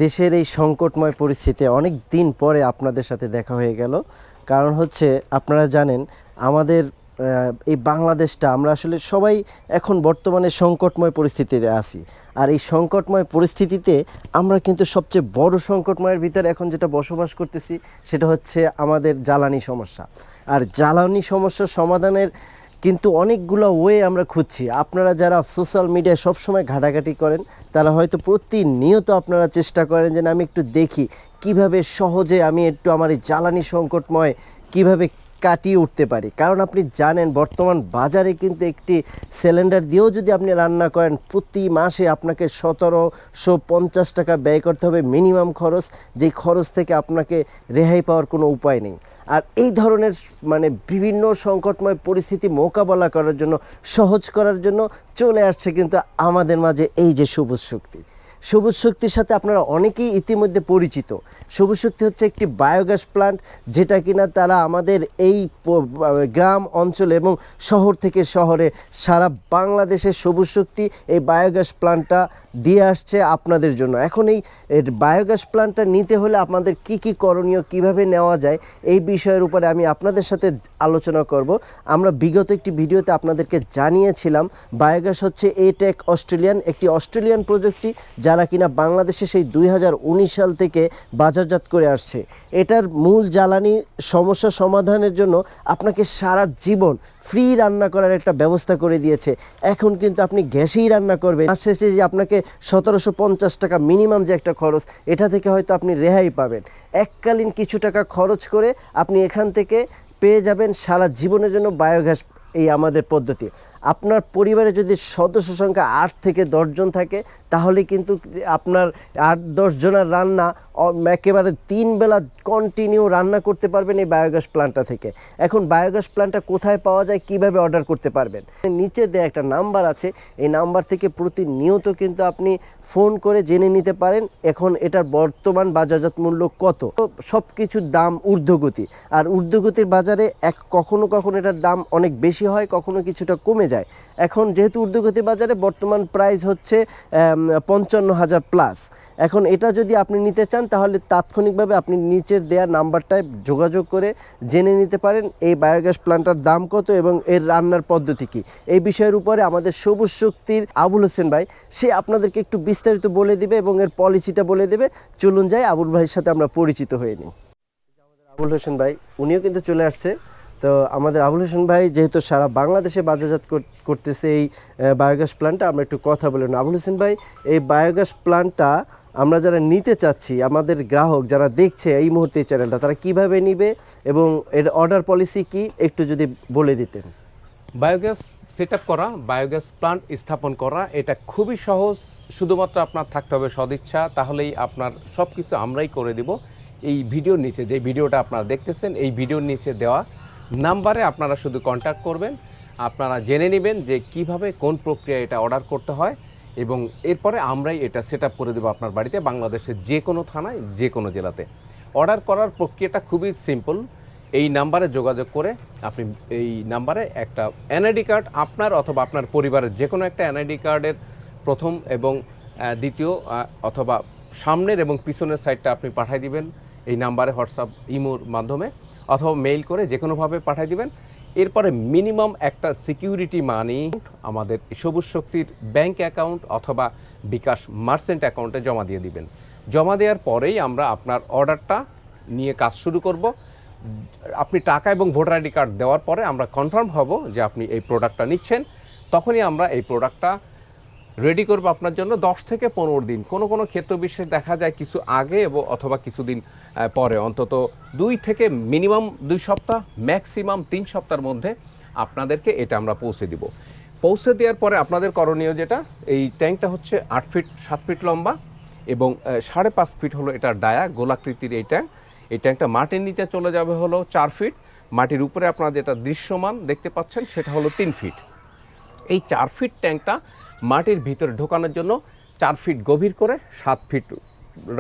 দেশের এই সংকটময় পরিস্থিতি অনেক দিন পরে আপনাদের সাথে দেখা হয়ে গেল। কারণ হচ্ছে আপনারা জানেন আমাদের এই বাংলাদেশটা আমরা আসলে সবাই এখন বর্তমানে সংকটময় পরিস্থিতিতে আছি। আর এই সংকটময় পরিস্থিতিতে আমরা কিন্তু সবচেয়ে বড় সংকটময়ের ভিতরে এখন যেটা বসবাস করতেছি সেটা হচ্ছে আমাদের জ্বালানি সমস্যা। আর জ্বালানি সমস্যার সমাধানের কিন্তু অনেকগুলো ওয়ে আমরা খুঁজছি। আপনারা যারা সোশ্যাল মিডিয়ায় সবসময় ঘাটাঘাটি করেন তারা হয়তো প্রতিনিয়ত আপনারা চেষ্টা করেন যে আমি একটু দেখি কিভাবে সহজে আমি একটু আমার এই জ্বালানি সংকটময় কিভাবে কাটিয়ে উঠতে পারি। কারণ আপনি জানেন বর্তমান বাজারে কিন্তু একটি সিলিন্ডার দিয়েও যদি আপনি রান্না করেন প্রতি মাসে আপনাকে 1750 টাকা ব্যয় করতে হবে মিনিমাম খরচ, যেই খরচ থেকে আপনাকে রেহাই পাওয়ার কোনো উপায় নেই। আর এই ধরনের বিভিন্ন সংকটময় পরিস্থিতি মোকাবেলা করার জন্য, সহজ করার জন্য চলে আসছে কিন্তু আমাদের মাঝে এই যে সবুজ শক্তি। সবুজ শক্তির সাথে আপনারা অনেকেই ইতিমধ্যে পরিচিত। সবুজ শক্তি হচ্ছে একটি বায়োগ্যাস প্লান্ট, যেটা কিনা তারা আমাদের এই গ্রাম অঞ্চল এবং শহর থেকে শহরে সারা বাংলাদেশে সবুজ শক্তি এই বায়োগ্যাস প্লান্টটা দিয়ে আসছে আপনাদের জন্য। এখন এই বায়োগ্যাস প্লান্টটা নিতে হলে আপনাদের কি কি করণীয়, কিভাবে নেওয়া যায়, এই বিষয়ের উপরে আমি আপনাদের সাথে আলোচনা করব। আমরা বিগত একটি ভিডিওতে আপনাদেরকে জানিয়েছিলাম বায়োগ্যাস হচ্ছে এটেক অস্ট্রেলিয়ান, একটি অস্ট্রেলিয়ান প্রযুক্তি যারা কিনা বাংলাদেশে সেই 2019 সাল থেকে বাজারজাত করে আসছে। এটার মূল জ্বালানি সমস্যা সমাধানের জন্য আপনাকে সারা জীবন ফ্রি রান্না করার একটা ব্যবস্থা করে দিয়েছে। এখন কিন্তু আপনি গ্যাসেই রান্না করবেন, আর শেষে যে আপনাকে 1750 টাকা মিনিমাম যে একটা খরচ, এটা থেকে হয়তো আপনি রেহাই পাবেন। এককালীন কিছু টাকা খরচ করে আপনি এখান থেকে পেয়ে যাবেন সারা জীবনের জন্য বায়োগ্যাস এই আমাদের পদ্ধতি। আপনার পরিবারে যদি সদস্য সংখ্যা 8 থেকে 10 জন থাকে তাহলে কিন্তু আপনার 8-10 জনের রান্না একেবারে 3 বেলা কন্টিনিউ রান্না করতে পারবেন এই বায়োগ্যাস প্ল্যান্টটা থেকে। এখন বায়োগ্যাস প্ল্যান্টটা কোথায় পাওয়া যায়, কিভাবে অর্ডার করতে পারবেন, নিচে দেয়া একটা নাম্বার আছে, এই নাম্বার থেকে প্রতিনিয়ত কিন্তু আপনি ফোন করে জেনে নিতে পারেন এখন এটার বর্তমান বাজারজাত মূল্য কত। সব কিছুর দাম ঊর্ধ্বগতি, আর ঊর্ধ্বগতির বাজারে কখনো কখনো এটার দাম অনেক বেশি হয়, কখনো কিছুটা কমে যায়। এখন যেহেতু ঊর্ধ্বগতি বাজারে বর্তমান প্রাইস হচ্ছে 55,000 প্লাস। এখন এটা যদি আপনি নিতে চান তাহলে তাৎক্ষণিকভাবে আপনি নিচের দেওয়া নাম্বারটায় যোগাযোগ করে জেনে নিতে পারেন এই বায়োগ্যাস প্ল্যান্টটার দাম কত এবং এর রান্নার পদ্ধতি কী। এই বিষয়ের উপরে আমাদের সবুজ শক্তির আবুল হোসেন ভাই, সে আপনাদেরকে একটু বিস্তারিত বলে দিবে এবং এর পলিসিটা বলে দেবে। চলুন যাই আবুল ভাইয়ের সাথে আমরা পরিচিত হয়ে নিই। আবুল হোসেন ভাই উনিও কিন্তু চলে আসছে। তো আমাদের আবুল হোসেন ভাই যেহেতু সারা বাংলাদেশে বাজারজাত করতেছে এই বায়োগ্যাস প্ল্যান্টটা, আমরা একটু কথা বলে নিই। আবুল হোসেন ভাই, এই বায়োগ্যাস প্ল্যান্টটা আমরা যারা নিতে চাচ্ছি, আমাদের গ্রাহক যারা দেখছে এই মুহূর্তে এই চ্যানেলটা, তারা কিভাবে নিবে এবং এর অর্ডার পলিসি কি একটু যদি বলে দিতেন। বায়োগ্যাস সেট আপ করা, বায়োগ্যাস প্লান্ট স্থাপন করা, এটা খুবই সহজ। শুধুমাত্র আপনার থাকতে হবে সদিচ্ছা, তাহলেই আপনার সব কিছু আমরাই করে দিব। এই ভিডিওর নিচে যে ভিডিওটা আপনারা দেখতেছেন, এই ভিডিওর নিচে দেওয়া নাম্বারে আপনারা শুধু কন্ট্যাক্ট করবেন। আপনারা জেনে নেবেন যে কিভাবে কোন প্রক্রিয়া এটা অর্ডার করতে হয় এবং এরপরে আমরাই এটা সেট আপ করে দেবো আপনার বাড়িতে, বাংলাদেশের যে কোনো থানায়, যে কোনো জেলাতে। অর্ডার করার প্রক্রিয়াটা খুবই সিম্পল। এই নাম্বারে যোগাযোগ করে আপনি এই নাম্বারে একটা এনআইডি কার্ড, আপনার অথবা আপনার পরিবারের যে কোনো একটা এনআইডি কার্ডের প্রথম এবং দ্বিতীয় অথবা সামনের এবং পিছনের সাইডটা আপনি পাঠিয়ে দিবেন এই নাম্বারে, হোয়াটসঅ্যাপ, ইমোর মাধ্যমে অথবা মেইল করে যে কোনোভাবে পাঠিয়ে দিবেন। এরপরে মিনিমাম একটা সিকিউরিটি মানি আমাদের সবুজ শক্তির ব্যাংক অ্যাকাউন্ট অথবা বিকাশ মার্চেন্ট অ্যাকাউন্টে জমা দিয়ে দিবেন। জমা দেওয়ার পরেই আমরা আপনার অর্ডারটা নিয়ে কাজ শুরু করব। আপনি টাকা এবং ভোটার আইডি কার্ড দেওয়ার পরে আমরা কনফার্ম হব যে আপনি এই প্রোডাক্টটা নিচ্ছেন। তখনই আমরা এই প্রোডাক্টটা রেডি করবো আপনার জন্য 10 থেকে 15 দিন। কোনো কোনো ক্ষেত্র বিশেষ দেখা যায় কিছু আগে এবং অথবা কিছুদিন পরে, অন্তত 2 থেকে মিনিমাম 2 সপ্তাহ, ম্যাক্সিমাম 3 সপ্তাহের মধ্যে আপনাদেরকে এটা আমরা পৌঁছে দিব। পৌঁছে দেওয়ার পরে আপনাদের করণীয় যেটা, এই ট্যাঙ্কটা হচ্ছে 8 ফিট 7 ফিট লম্বা এবং 5.5 ফিট হলো এটার ডায়া, গোলাকৃতির এই ট্যাঙ্ক। এই ট্যাঙ্কটা মাটির নিচে চলে যাবে হলো 4 ফিট, মাটির উপরে আপনারা যেটা দৃশ্যমান দেখতে পাচ্ছেন সেটা হলো 3 ফিট। এই 4 ফিট ট্যাঙ্কটা মাটির ভিতরে ঢোকানোর জন্য 4 ফিট গভীর করে 7 ফিট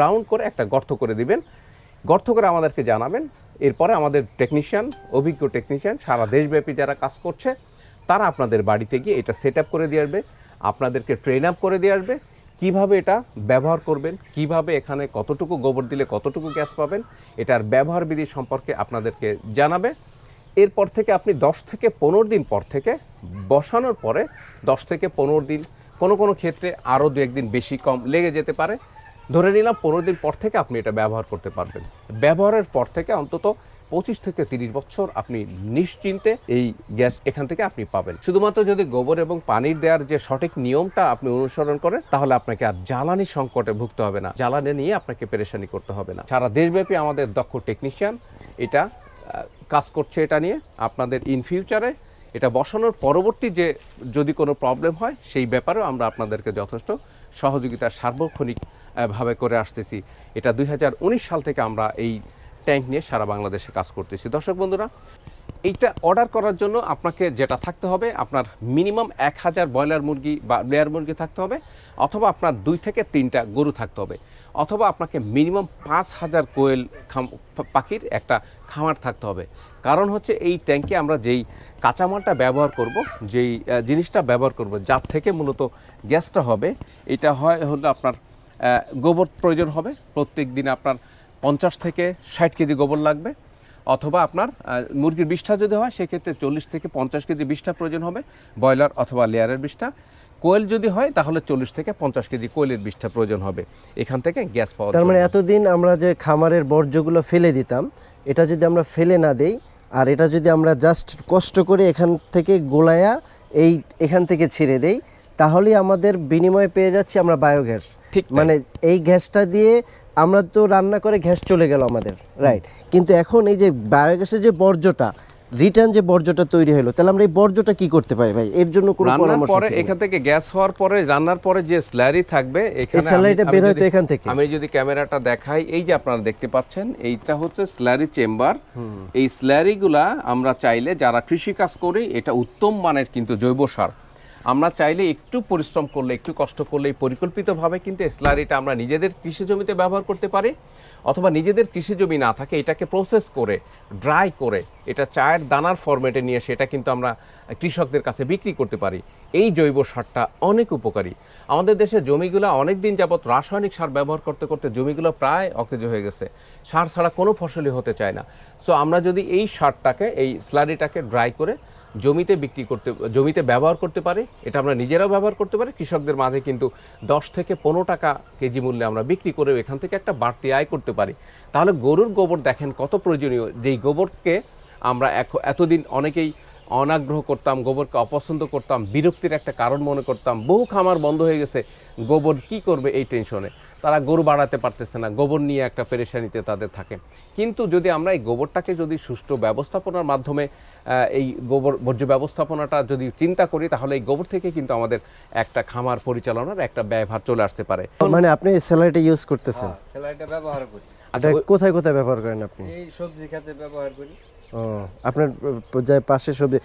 রাউন্ড করে একটা গর্ত করে দিবেন। গর্ত করে আমাদেরকে জানাবেন। এরপরে আমাদের টেকনিশিয়ান, অভিজ্ঞ টেকনিশিয়ান সারা দেশব্যাপী যারা কাজ করছে, তারা আপনাদের বাড়িতে গিয়ে এটা সেট আপ করে দিয়ে আসবে, আপনাদেরকে ট্রেন আপ করে দিয়ে আসবে। কিভাবে এটা ব্যবহার করবেন, কিভাবে এখানে কতটুকু গোবর দিলে কতটুকু গ্যাস পাবেন, এটার ব্যবহার বিধি সম্পর্কে আপনাদেরকে জানাবে। এরপর থেকে আপনি 10 থেকে 15 দিন পর থেকে বসানোর পরে 10 থেকে 15 দিন, কোনো কোনো ক্ষেত্রে আরও 2-1 দিন বেশি কম লেগে যেতে পারে, ধরে নিলাম 15 দিন পর থেকে আপনি এটা ব্যবহার করতে পারবেন। ব্যবহারের পর থেকে অন্তত 25 থেকে 30 বছর আপনি নিশ্চিন্তে এই গ্যাস এখান থেকে আপনি পাবেন। শুধুমাত্র যদি গোবর এবং পানির দেওয়ার যে সঠিক নিয়মটা আপনি অনুসরণ করেন, তাহলে আপনাকে আর জ্বালানি সংকটে ভুগতে হবে না, জ্বালানি নিয়ে আপনাকে পেরেশানি করতে হবে না। সারা দেশব্যাপী আমাদের দক্ষ টেকনিশিয়ান এটা কাজ করছে এটা নিয়ে। আপনাদের ইন ফিউচারে এটা বসানোর পরবর্তী যে যদি কোনো প্রবলেম হয় সেই ব্যাপারেও আমরা আপনাদেরকে যথেষ্ট সহযোগিতা সার্বক্ষণিক ভাবে করে আসতেছি। এটা 2019 সাল থেকে আমরা এই ট্যাঙ্ক নিয়ে সারা বাংলাদেশে কাজ করতেছি। দর্শক বন্ধুরা, এইটা অর্ডার করার জন্য আপনাকে যেটা থাকতে হবে, আপনার মিনিমাম 1000 ব্রয়লার মুরগি বা লেয়ার মুরগি থাকতে হবে, অথবা আপনার 2 থেকে 3টা গরু থাকতে হবে, অথবা আপনাকে মিনিমাম 5000 কোয়েল পাখির একটা খামার থাকতে হবে। কারণ হচ্ছে এই ট্যাঙ্কে আমরা যেই কাঁচামালটা ব্যবহার করব, যেই জিনিসটা ব্যবহার করব, যার থেকে মূলত গ্যাসটা হবে, এটা হলো আপনার গোবর প্রয়োজন হবে। প্রত্যেক দিন আপনার 50 থেকে 60 কেজি গোবর লাগবে, অথবা আপনার মুরগির বিষ্ঠা যদি হয় সেক্ষেত্রে 40 থেকে 50 কেজি বিষ্ঠা প্রয়োজন হবে, ব্রয়লার অথবা লেয়ারের বিষ্ঠা। কোয়েল যদি হয় তাহলে 40 থেকে 50 কেজি কোয়েলের বিষ্ঠা প্রয়োজন হবে এখান থেকে গ্যাস পাওয়া। তার মানে এতদিন আমরা যে খামারের বর্জ্যগুলো ফেলে দিতাম, এটা যদি আমরা ফেলে না দেই, আর এটা যদি আমরা জাস্ট কষ্ট করে এখান থেকে গোলায়া এখান থেকে ছেড়ে দেই, তাহলেই আমাদের বিনিময়ে পেয়ে যাচ্ছি আমরা বায়োগ্যাস। ঠিক মানে এই গ্যাসটা দিয়ে আমরা তো রান্না করে গ্যাস চলে গেল আমাদের, রাইট। কিন্তু এখন এই যে বায়োগ্যাসের যে বর্জ্যটা, রিটার্ন যে বর্জ্যটা তৈরি হলো, তাহলে আমরা এই বর্জ্যটা কি করতে পারি ভাই? এর জন্য কোনো পরামর্শ পরে আছে? এখান থেকে গ্যাস হওয়ার পরে রান্নার পরে যে স্ল্যারি থাকবে, এখানে স্ল্যারিটা বের হয়তো এখান থেকে। আমি যদি ক্যামেরাটা দেখাই, এই যে আপনারা দেখতে পাচ্ছেন, এইটা হচ্ছে স্ল্যারি চেম্বার। এই স্ল্যারিগুলা আমরা চাইলে যারা কৃষি কাজ করি, এটা উত্তম মানের কিন্তু জৈব সার। আমরা চাইলে একটু পরিশ্রম করলে, একটু কষ্ট করলে পরিকল্পিতভাবে কিন্তু স্ল্যারিটা আমরা নিজেদের কৃষি জমিতে ব্যবহার করতে পারি, অথবা নিজেদের কৃষি জমি না থাকে এটাকে প্রসেস করে ড্রাই করে এটা চায়ের দানার ফরম্যাটে নিয়ে সেটা কিন্তু আমরা কৃষকদের কাছে বিক্রি করতে পারি। এই জৈব সারটা অনেক উপকারী। আমাদের দেশের জমিগুলো অনেক দিন যাবত রাসায়নিক সার ব্যবহার করতে করতে জমিগুলো প্রায় অকেজ হয়ে গেছে, সার ছাড়া কোনো ফসলই হতে চায় না। সো আমরা যদি এই সারটাকে, এই স্লারিটাকে ড্রাই করে জমিতে ব্যবহার করতে পারি, এটা আমরা নিজেরাও ব্যবহার করতে পারি, কৃষকদের মাঝে কিন্তু 10 থেকে 15 টাকা কেজি মূল্যে আমরা বিক্রি করে এখান থেকে একটা বাড়তি আয় করতে পারি। তাহলে গরুর গোবর দেখেন কত প্রয়োজনীয়। যেই গোবরকে আমরা এতদিন অনেকেই অনাগ্রহ করতাম, গোবরকে অপছন্দ করতাম, বিরক্তির একটা কারণ মনে করতাম, বহু খামার বন্ধ হয়ে গেছে গোবর কি করবে এই টেনশনে, তারা গরু বাড়াতে পারতেছে না, গোবর নিয়ে একটা পেরেশানিতে তাদের থাকে। কিন্তু যদি আমরা এই গোবরটাকে যদি সুষ্ঠু ব্যবস্থাপনার মাধ্যমে এই বর্জ্য ব্যবস্থাপনাটা যদি চিন্তা করি, তাহলে এই গোবর থেকে কিন্তু আমাদের একটা খামার পরিচালনার একটা ব্যয়ভার চলে আসতে পারে। মানে আপনি স্যালাইটা ইউজ করতেছেন? স্যালাইটা ব্যবহার করি। আচ্ছা, কোথায় কোথায় ব্যবহার করেন আপনি? এই সবজি খেতে ব্যবহার করি। ও, আপনার যে পাশে সবজি,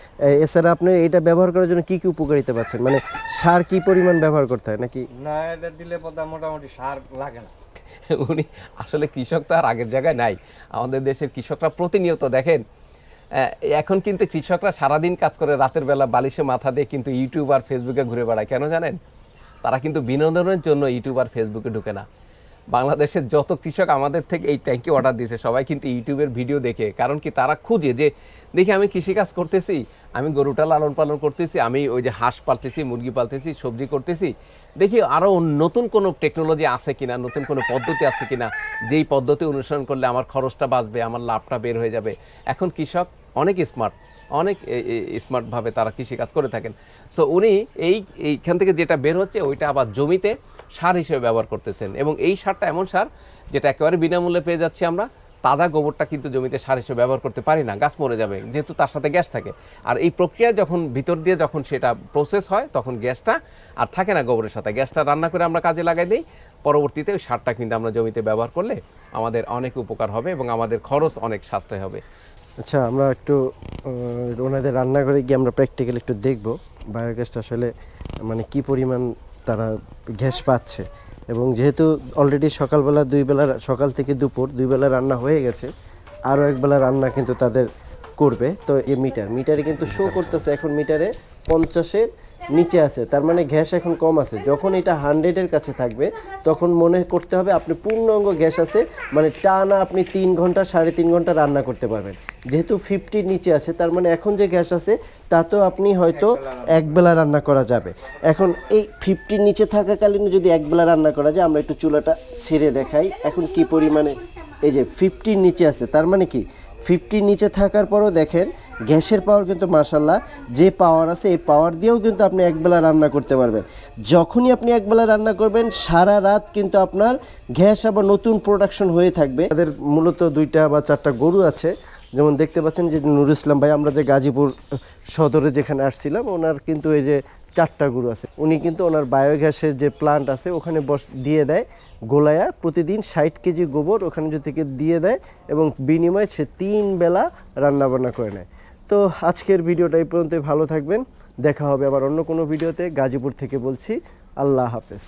এছাড়া আপনি এটা ব্যবহার করার জন্য কি কি উপকারিতা পাচ্ছেন? মানে সার কি পরিমাণ ব্যবহার করতে হয় নাকি? না, এটা দিলে পথা মোটামুটি সার লাগে না। উনি আসলে কৃষক তো আর আগের জায়গায় নাই। আমাদের দেশের কৃষকরা প্রতিনিয়ত দেখেন, এখন কিন্তু কৃষকরা সারাদিন কাজ করে, রাতের বেলা বালিশে মাথা দিয়ে কিন্তু ইউটিউব আর ফেসবুকে ঘুরে বেড়ায়। কেন জানেন? তারা কিন্তু বিনোদনের জন্য ইউটিউব আর ফেসবুকে ঢুকে না। বাংলাদেশের যত কৃষক আমাদের থেকে এই ট্যাঙ্কি অর্ডার দিয়েছে সবাই কিন্তু ইউটিউবের ভিডিও দেখে। কারণ কি, তারা খুঁজে যে দেখি আমি কৃষিকাজ করতেছি, আমি গরুটা লালন পালন করতেছি, আমি ওই যে হাঁস পালতেছি, মুরগি পালতেছি, সবজি করতেছি, দেখি আরও নতুন কোনো টেকনোলজি আছে কিনা, নতুন কোনো পদ্ধতি আছে কিনা, যেই পদ্ধতি অনুসরণ করলে আমার খরচটা বাঁচবে, আমার লাভটা বের হয়ে যাবে। এখন কৃষক অনেক স্মার্টভাবে তারা কৃষিকাজ করে থাকেন। সো উনি এইখান থেকে যেটা বের হচ্ছে ওইটা আবার জমিতে সার হিসেবে ব্যবহার করতেছেন, এবং এই সারটা এমন সার যেটা একেবারে বিনামূল্যে পেয়ে যাচ্ছি আমরা। তাজা গোবরটা কিন্তু জমিতে সার হিসেবে ব্যবহার করতে পারি না, গাছ মরে যাবে, যেহেতু তার সাথে গ্যাস থাকে। আর এই প্রক্রিয়া যখন ভিতর দিয়ে যখন সেটা প্রসেস হয়, তখন গ্যাসটা আর থাকে না গোবরের সাথে, গ্যাসটা রান্না করে আমরা কাজে লাগাই দিই। পরবর্তীতে ওই সারটা কিন্তু আমরা জমিতে ব্যবহার করলে আমাদের অনেক উপকার হবে এবং আমাদের খরচ অনেক সাশ্রয় হবে। আচ্ছা, আমরা একটু ওনাদের রান্নাঘরে গিয়ে আমরা প্র্যাকটিক্যাল একটু দেখব বায়োগ্যাসটা আসলে মানে কি পরিমাণ তারা গ্যাস পাচ্ছে। এবং যেহেতু অলরেডি সকালবেলা 2 বেলা, সকাল থেকে দুপুর 2 বেলা রান্না হয়ে গেছে, আরও 1 বেলা রান্না কিন্তু তাদের করবে। তো এই মিটারে কিন্তু শো করতেছে এখন মিটারে 50-এর নিচে আছে, তার মানে গ্যাস এখন কম আছে। যখন এটা 100-এর কাছে থাকবে তখন মনে করতে হবে আপনি পূর্ণাঙ্গ গ্যাস আছে, মানে টানা আপনি 3 ঘন্টা 3.5 ঘন্টা রান্না করতে পারবেন। যেহেতু 50-র নিচে আছে, তার মানে এখন যে গ্যাস আছে তাতেও আপনি হয়তো একবেলা রান্না করা যাবে। এখন এই 50-র নিচে থাকাকালীন যদি একবেলা রান্না করা যায়, আমরা একটু চুলাটা ছেড়ে দেখাই এখন কি পরিমাণে। এই যে 50-র নিচে আছে, তার মানে কি 50-র নিচে থাকার পরও দেখেন গ্যাসের পাওয়ার কিন্তু মাশাআল্লাহ যে পাওয়ার আছে, এই পাওয়ার দিয়েও কিন্তু আপনি একবেলা রান্না করতে পারবেন। যখনই আপনি একবেলা রান্না করবেন সারা রাত কিন্তু আপনার গ্যাস আবার নতুন প্রোডাকশন হয়ে থাকবে। তাদের মূলত 2টা বা 4টা গরু আছে, যেমন দেখতে পাচ্ছেন যে নুরুল ইসলাম ভাই, আমরা যে গাজীপুর সদরে যেখানে আসছিলাম, ওনার কিন্তু এই যে 4টা গরু আছে। উনি কিন্তু ওনার বায়োগ্যাসের যে প্লান্ট আছে ওখানে দিয়ে দেয় গোলায়া, প্রতিদিন 60 কেজি গোবর ওখানে থেকে দিয়ে দেয় এবং বিনিময়ে সে 3 বেলা রান্নাবান্না করে নেয়। তো আজকের ভিডিওটা এই পর্যন্তই, ভালো থাকবেন, দেখা হবে আবার অন্য কোনো ভিডিওতে। গাজীপুর থেকে বলছি, আল্লাহ হাফেজ।